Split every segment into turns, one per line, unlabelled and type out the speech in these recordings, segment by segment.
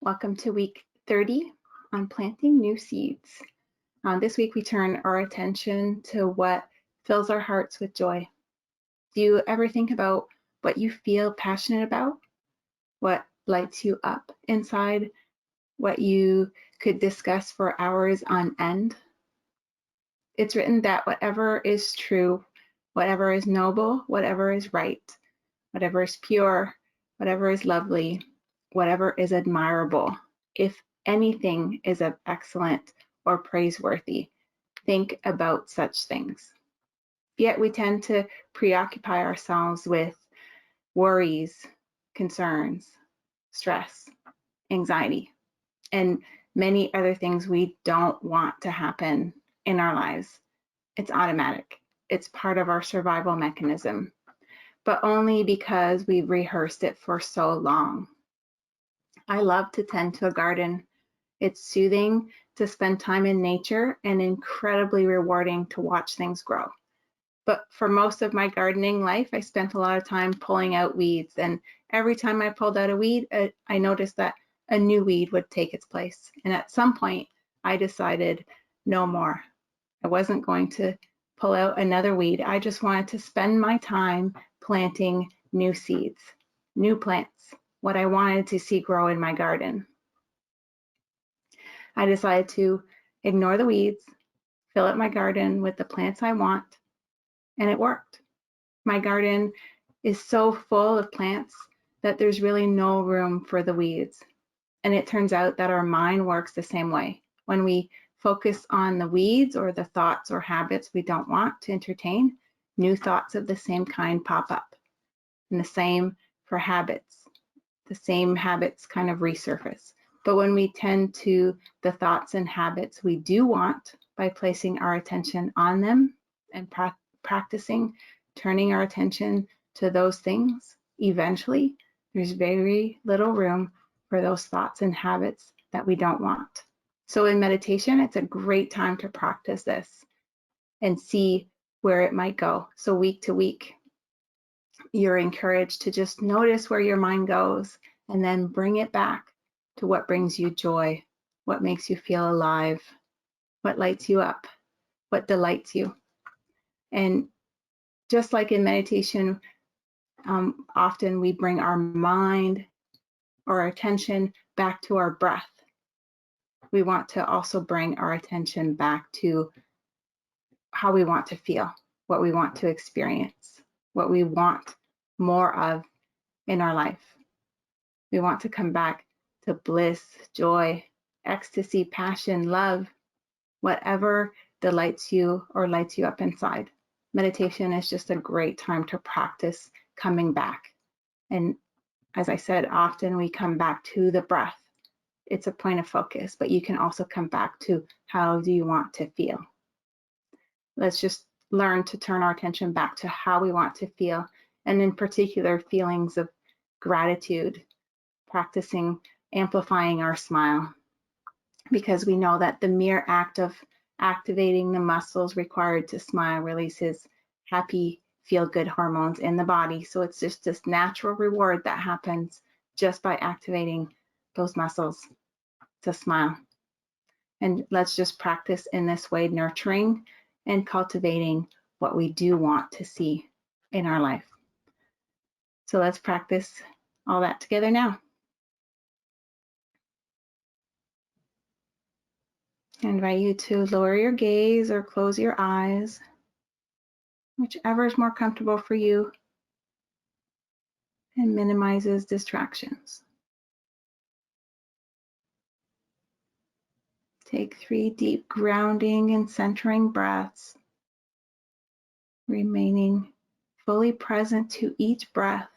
Welcome to week 30 on planting new seeds. This week we turn our attention to what fills our hearts with joy. Do you ever think about what you feel passionate about? What lights you up inside? What you could discuss for hours on end? It's written that whatever is true, whatever is noble, whatever is right, whatever is pure, whatever is lovely, whatever is admirable, if anything is of excellent or praiseworthy, think about such things. Yet we tend to preoccupy ourselves with worries, concerns, stress, anxiety, and many other things we don't want to happen in our lives. It's automatic. It's part of our survival mechanism, but only because we've rehearsed it for so long. I love to tend to a garden. It's soothing to spend time in nature and incredibly rewarding to watch things grow. But for most of my gardening life, I spent a lot of time pulling out weeds. And every time I pulled out a weed, I noticed that a new weed would take its place. And at some point, I decided no more. I wasn't going to pull out another weed. I just wanted to spend my time planting new seeds, new plants, what I wanted to see grow in my garden. I decided to ignore the weeds, fill up my garden with the plants I want, and it worked. My garden is so full of plants that there's really no room for the weeds. And it turns out that our mind works the same way. When we focus on the weeds or the thoughts or habits we don't want to entertain, new thoughts of the same kind pop up. And the same for habits. The same habits kind of resurface. But when we tend to the thoughts and habits we do want by placing our attention on them and practicing turning our attention to those things, eventually there's very little room for those thoughts and habits that we don't want. So in meditation, it's a great time to practice this and see where it might go. So week to week, you're encouraged to just notice where your mind goes and then bring it back to what brings you joy, what makes you feel alive, what lights you up, what delights you. And just like in meditation, often we bring our mind or our attention back to our breath. We want to also bring our attention back to how we want to feel, what we want to experience, what we want more of in our life. We want to come back to bliss, joy, ecstasy, passion, love, whatever delights you or lights you up inside. Meditation is just a great time to practice coming back. And as I said, often we come back to the breath. It's a point of focus, but you can also come back to how do you want to feel. Let's just learn to turn our attention back to how we want to feel, and in particular, feelings of gratitude, practicing amplifying our smile, because we know that the mere act of activating the muscles required to smile releases happy, feel-good hormones in the body. So it's just this natural reward that happens just by activating those muscles to smile. And let's just practice in this way, nurturing and cultivating what we do want to see in our life. So let's practice all that together now. I invite you to lower your gaze or close your eyes, whichever is more comfortable for you and minimizes distractions. Take 3 deep grounding and centering breaths, remaining fully present to each breath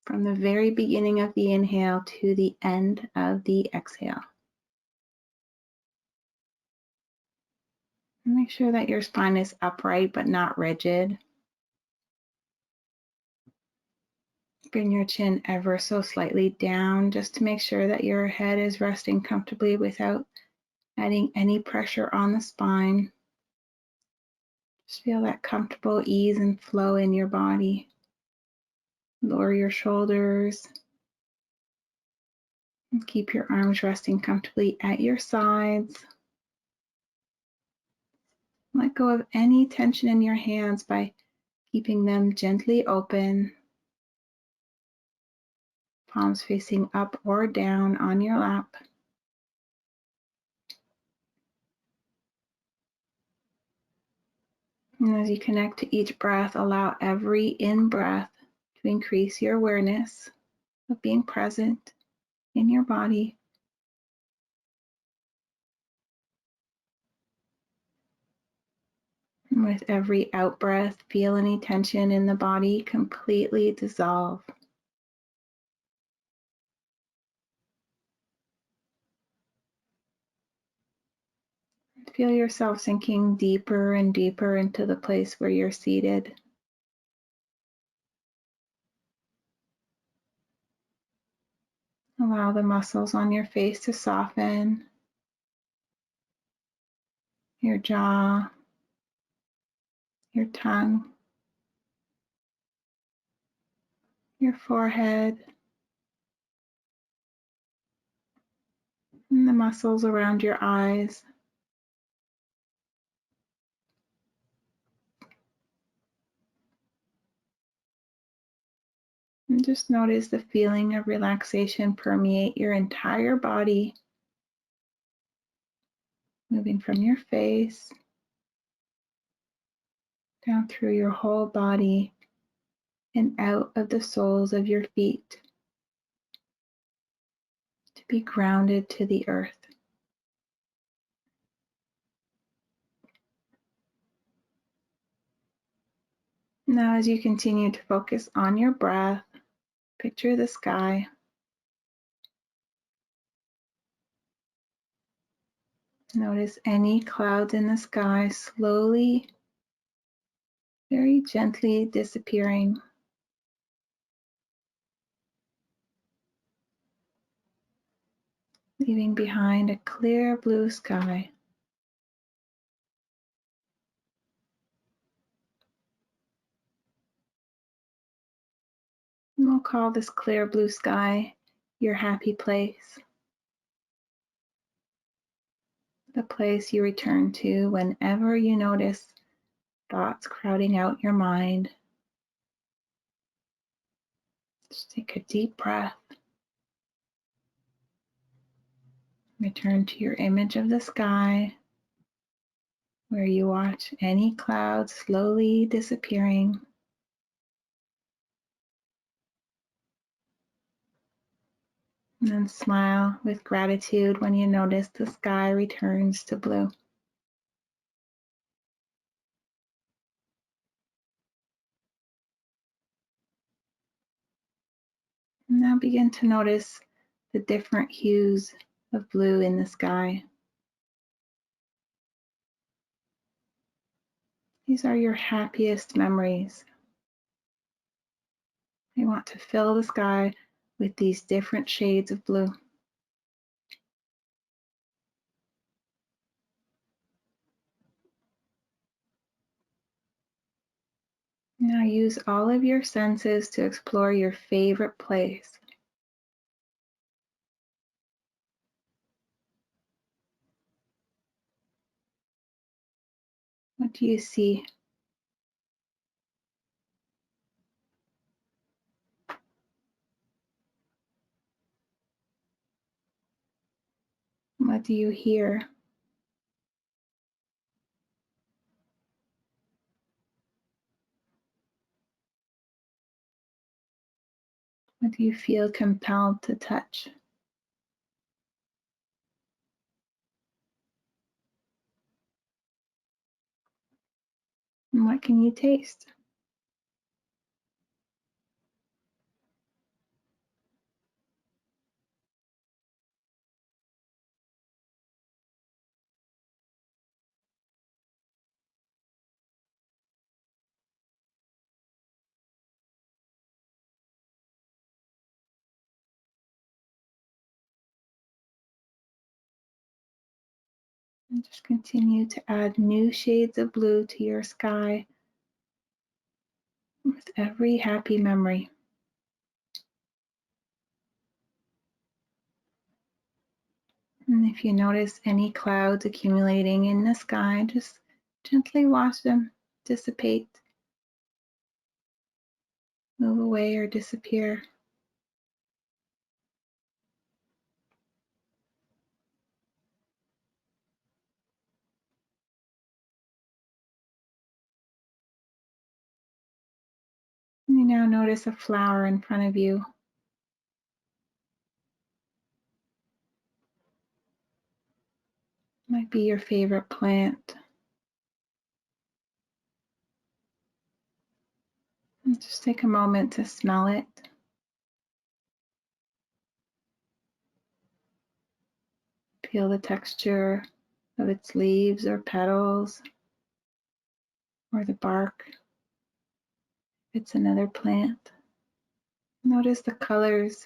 from the very beginning of the inhale to the end of the exhale. And make sure that your spine is upright but not rigid. Bring your chin ever so slightly down just to make sure that your head is resting comfortably without adding any pressure on the spine. Just feel that comfortable ease and flow in your body. Lower your shoulders. And keep your arms resting comfortably at your sides. Let go of any tension in your hands by keeping them gently open, palms facing up or down on your lap. And as you connect to each breath, allow every in-breath to increase your awareness of being present in your body. And with every out-breath, feel any tension in the body completely dissolve. Feel yourself sinking deeper and deeper into the place where you're seated. Allow the muscles on your face to soften, your jaw, your tongue, your forehead, and the muscles around your eyes. And just notice the feeling of relaxation permeate your entire body, moving from your face down through your whole body and out of the soles of your feet to be grounded to the earth. Now, as you continue to focus on your breath, picture the sky. Notice any clouds in the sky slowly, very gently disappearing. Leaving behind a clear blue sky. And we'll call this clear blue sky your happy place. The place you return to whenever you notice thoughts crowding out your mind. Just take a deep breath. Return to your image of the sky, where you watch any clouds slowly disappearing. And then smile with gratitude when you notice the sky returns to blue. And now begin to notice the different hues of blue in the sky. These are your happiest memories. You want to fill the sky with these different shades of blue. Now use all of your senses to explore your favorite place. What do you see? What do you hear? What do you feel compelled to touch? And what can you taste? And just continue to add new shades of blue to your sky with every happy memory. And if you notice any clouds accumulating in the sky, just gently watch them dissipate, move away, or disappear. And you now notice a flower in front of you. Might be your favorite plant. And just take a moment to smell it. Feel the texture of its leaves or petals or the bark. If it's another plant. Notice the colors.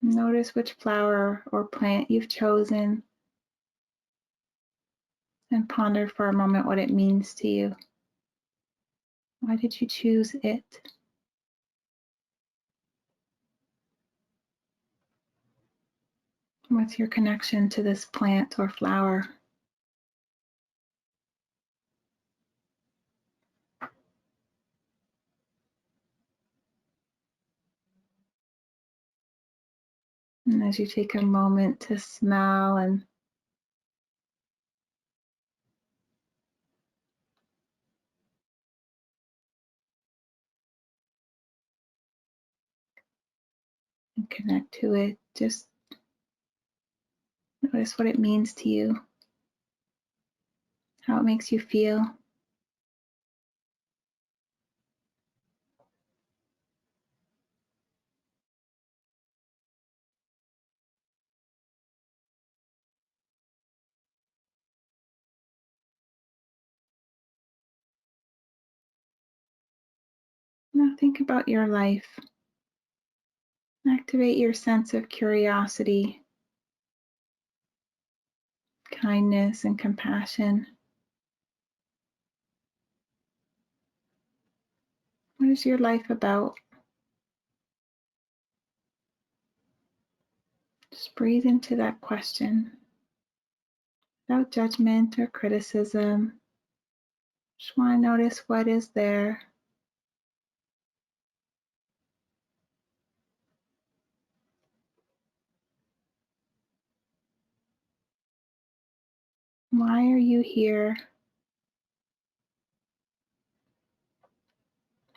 Notice which flower or plant you've chosen and ponder for a moment what it means to you. Why did you choose it? What's your connection to this plant or flower? And as you take a moment to smell and connect to it, just notice what it means to you, how it makes you feel. Now think about your life. Activate your sense of curiosity, kindness, and compassion. What is your life about? Just breathe into that question without judgment or criticism. Just want to notice what is there. Why are you here?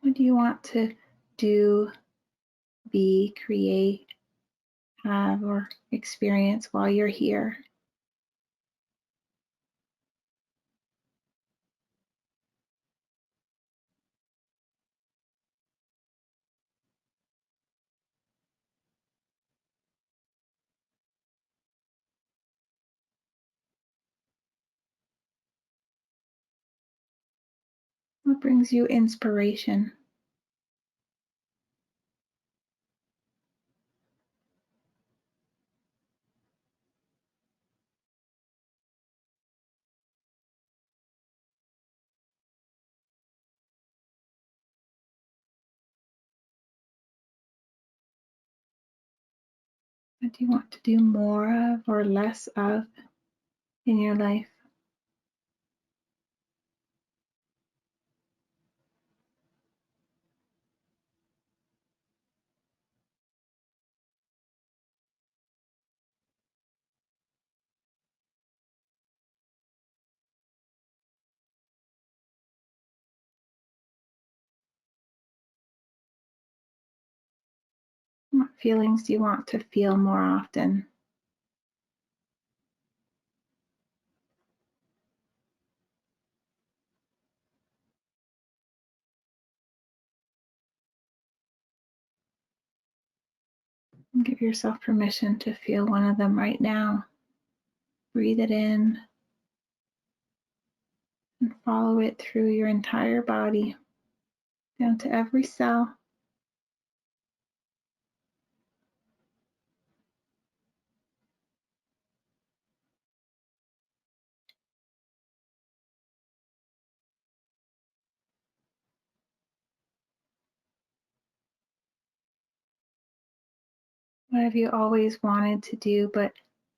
What do you want to do, be, create, have, or experience while you're here? What brings you inspiration? What do you want to do more of or less of in your life? What feelings do you want to feel more often? Give yourself permission to feel one of them right now. Breathe it in and follow it through your entire body, down to every cell. What have you always wanted to do but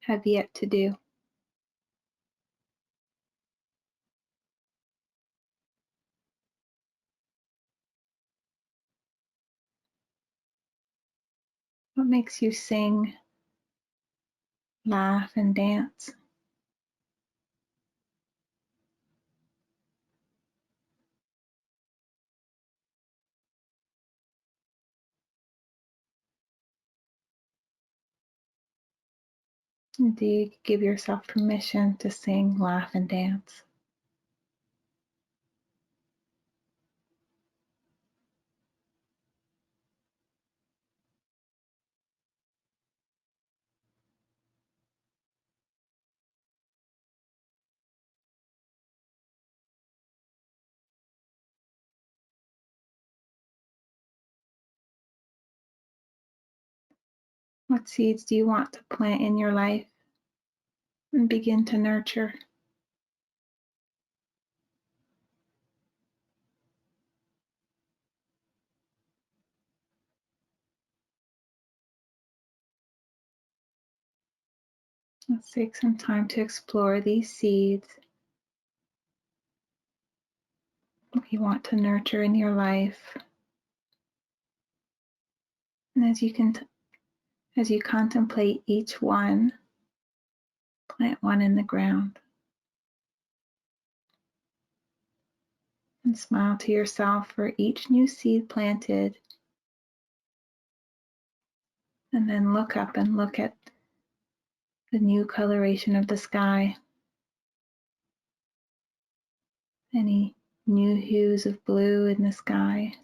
have yet to do? What makes you sing, laugh, and dance? And do you give yourself permission to sing, laugh, and dance? What seeds do you want to plant in your life and begin to nurture? Let's take some time to explore these seeds you want to nurture in your life. And as you contemplate each one, plant one in the ground and smile to yourself for each new seed planted. And then look up and look at the new coloration of the sky. Any new hues of blue in the sky.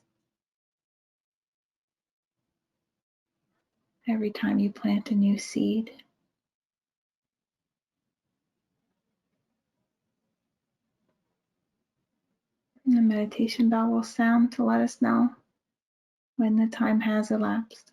Every time you plant a new seed. And the meditation bell will sound to let us know when the time has elapsed.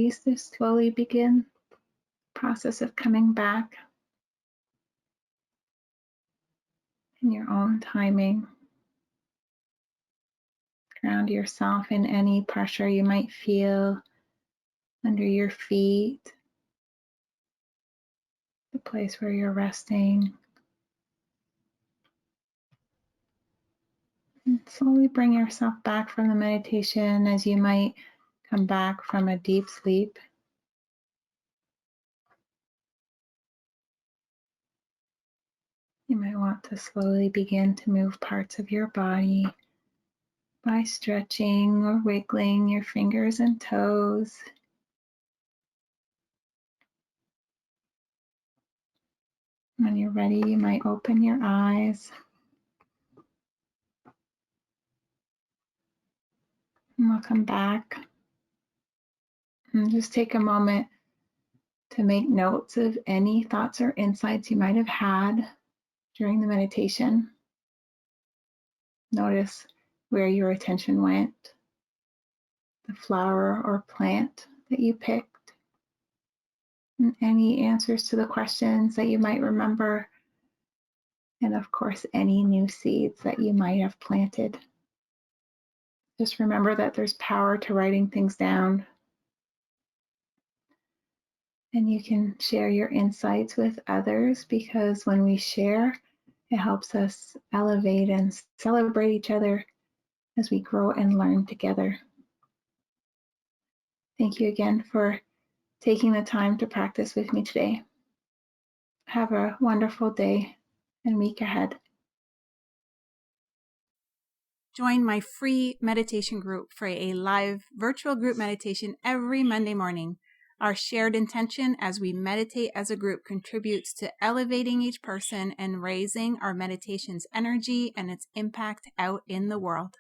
bodies to slowly begin the process of coming back in your own timing. Ground yourself in any pressure you might feel under your feet, the place where you're resting. And slowly bring yourself back from the meditation as you might come back from a deep sleep. You might want to slowly begin to move parts of your body by stretching or wiggling your fingers and toes. When you're ready, you might open your eyes. And we'll come back and just take a moment to make notes of any thoughts or insights you might have had during the meditation. Notice where your attention went, the flower or plant that you picked, and any answers to the questions that you might remember, and of course, any new seeds that you might have planted. Just remember that there's power to writing things down, and you can share your insights with others, because when we share, it helps us elevate and celebrate each other as we grow and learn together. Thank you again for taking the time to practice with me today. Have a wonderful day and week ahead.
Join my free meditation group for a live virtual group meditation every Monday morning. Our shared intention as we meditate as a group contributes to elevating each person and raising our meditation's energy and its impact out in the world.